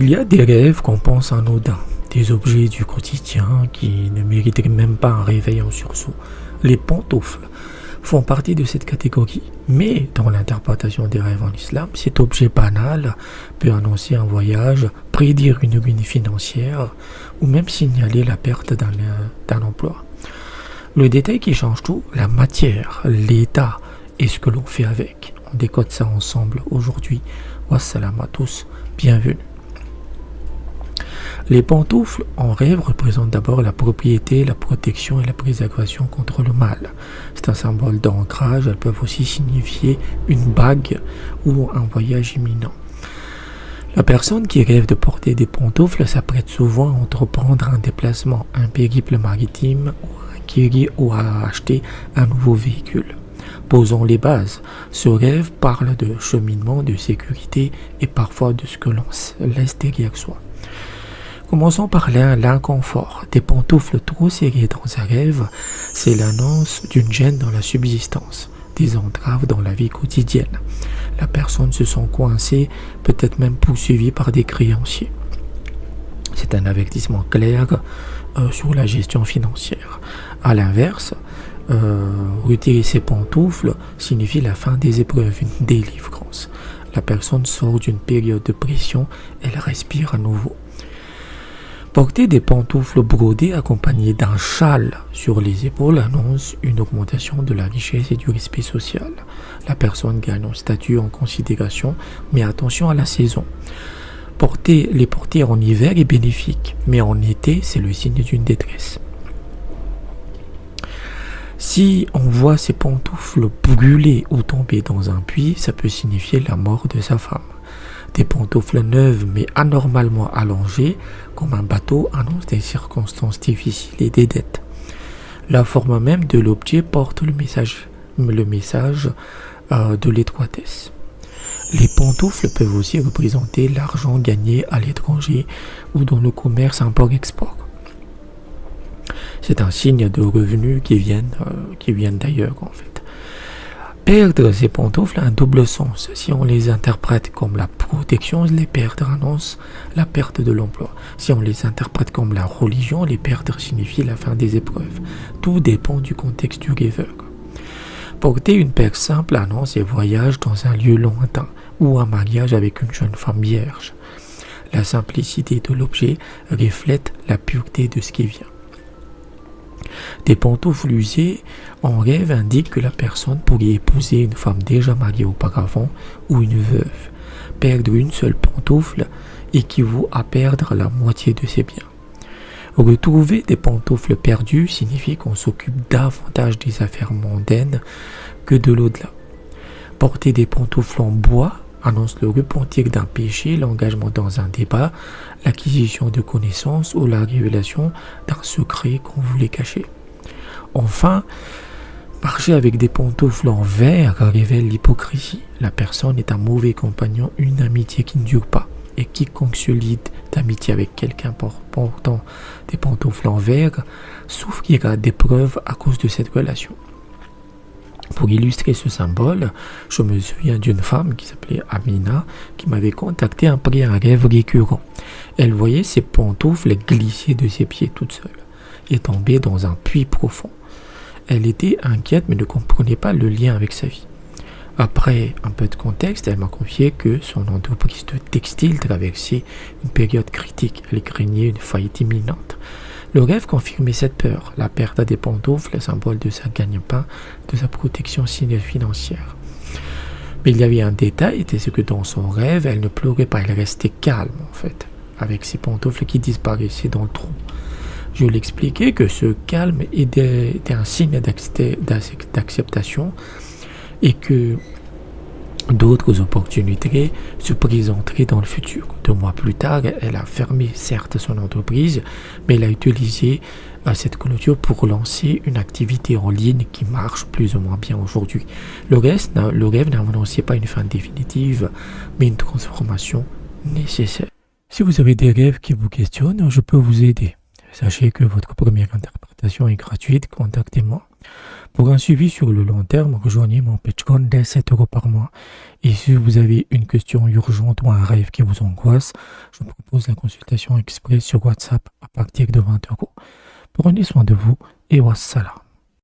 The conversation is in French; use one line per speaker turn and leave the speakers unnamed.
Il y a des rêves qu'on pense anodins, des objets du quotidien qui ne mériteraient même pas un réveil en sursaut. Les pantoufles font partie de cette catégorie, mais dans l'interprétation des rêves en islam, cet objet banal peut annoncer un voyage, prédire une ruine financière ou même signaler la perte d'un emploi. Le détail qui change tout, la matière, l'état et ce que l'on fait avec. On décode ça ensemble aujourd'hui. Wassalam à tous, bienvenue. Les pantoufles en rêve représentent d'abord la propriété, la protection et la préservation contre le mal. C'est un symbole d'ancrage, elles peuvent aussi signifier une bague ou un voyage imminent. La personne qui rêve de porter des pantoufles s'apprête souvent à entreprendre un déplacement, un périple maritime ou à acheter un nouveau véhicule. Posons les bases. Ce rêve parle de cheminement, de sécurité et parfois de ce que l'on laisse derrière soi. Commençons par l'inconfort. Des pantoufles trop serrées dans un rêve, c'est l'annonce d'une gêne dans la subsistance, des entraves dans la vie quotidienne. La personne se sent coincée, peut-être même poursuivie par des créanciers. C'est un avertissement clair sur la gestion financière. À l'inverse, retirer ses pantoufles signifie la fin des épreuves, une délivrance. La personne sort d'une période de pression, elle respire à nouveau. Porter des pantoufles brodées accompagnées d'un châle sur les épaules annonce une augmentation de la richesse et du respect social. La personne gagne en statut, en considération, mais attention à la saison. Les porter en hiver est bénéfique, mais en été, c'est le signe d'une détresse. Si on voit ses pantoufles brûler ou tomber dans un puits, ça peut signifier la mort de sa femme. Des pantoufles neuves mais anormalement allongées, comme un bateau, annoncent des circonstances difficiles et des dettes. La forme même de l'objet porte le message de l'étroitesse. Les pantoufles peuvent aussi représenter l'argent gagné à l'étranger ou dans le commerce import-export. C'est un signe de revenus qui viennent d'ailleurs en fait. Perdre ces pantoufles a un double sens. Si on les interprète comme la protection, les perdre annonce la perte de l'emploi. Si on les interprète comme la religion, les perdre signifie la fin des épreuves. Tout dépend du contexte du rêveur. Porter une paire simple annonce un voyage dans un lieu lointain ou un mariage avec une jeune femme vierge. La simplicité de l'objet reflète la pureté de ce qui vient. Des pantoufles usées en rêve indiquent que la personne pourrait épouser une femme déjà mariée auparavant ou une veuve. Perdre une seule pantoufle équivaut à perdre la moitié de ses biens. Retrouver des pantoufles perdues signifie qu'on s'occupe davantage des affaires mondaines que de l'au-delà. Porter des pantoufles en bois annonce le repentir d'un péché, l'engagement dans un débat, l'acquisition de connaissances ou la révélation d'un secret qu'on voulait cacher. Enfin, marcher avec des pantoufles en verre révèle l'hypocrisie. La personne est un mauvais compagnon, une amitié qui ne dure pas. Et quiconque se lie d'amitié avec quelqu'un portant des pantoufles en verre souffrira d'épreuves à cause de cette relation. Pour illustrer ce symbole, je me souviens d'une femme qui s'appelait Amina qui m'avait contacté après un rêve récurrent. Elle voyait ses pantoufles glisser de ses pieds toute seule et tomber dans un puits profond. Elle était inquiète mais ne comprenait pas le lien avec sa vie. Après un peu de contexte, elle m'a confié que son entreprise de textile traversait une période critique. Elle craignait une faillite imminente. Le rêve confirmait cette peur. La perte des pantoufles, symbole de sa gagne-pain, de sa protection financière. Mais il y avait un détail, c'est que dans son rêve, elle ne pleurait pas, elle restait calme en fait, avec ses pantoufles qui disparaissaient dans le trou. Je lui expliquais que ce calme était un signe d'acceptation et que d'autres opportunités se présenteraient dans le futur. 2 mois plus tard, elle a fermé certes son entreprise, mais elle a utilisé cette clôture pour lancer une activité en ligne qui marche plus ou moins bien aujourd'hui. Le rêve n'annonçait pas une fin définitive, mais une transformation nécessaire. Si vous avez des rêves qui vous questionnent, je peux vous aider. Sachez que votre première interprétation est gratuite, contactez-moi. Pour un suivi sur le long terme, rejoignez mon Patreon dès 7 euros par mois. Et si vous avez une question urgente ou un rêve qui vous angoisse, je vous propose la consultation express sur WhatsApp à partir de 20 euros. Prenez soin de vous et wassalam.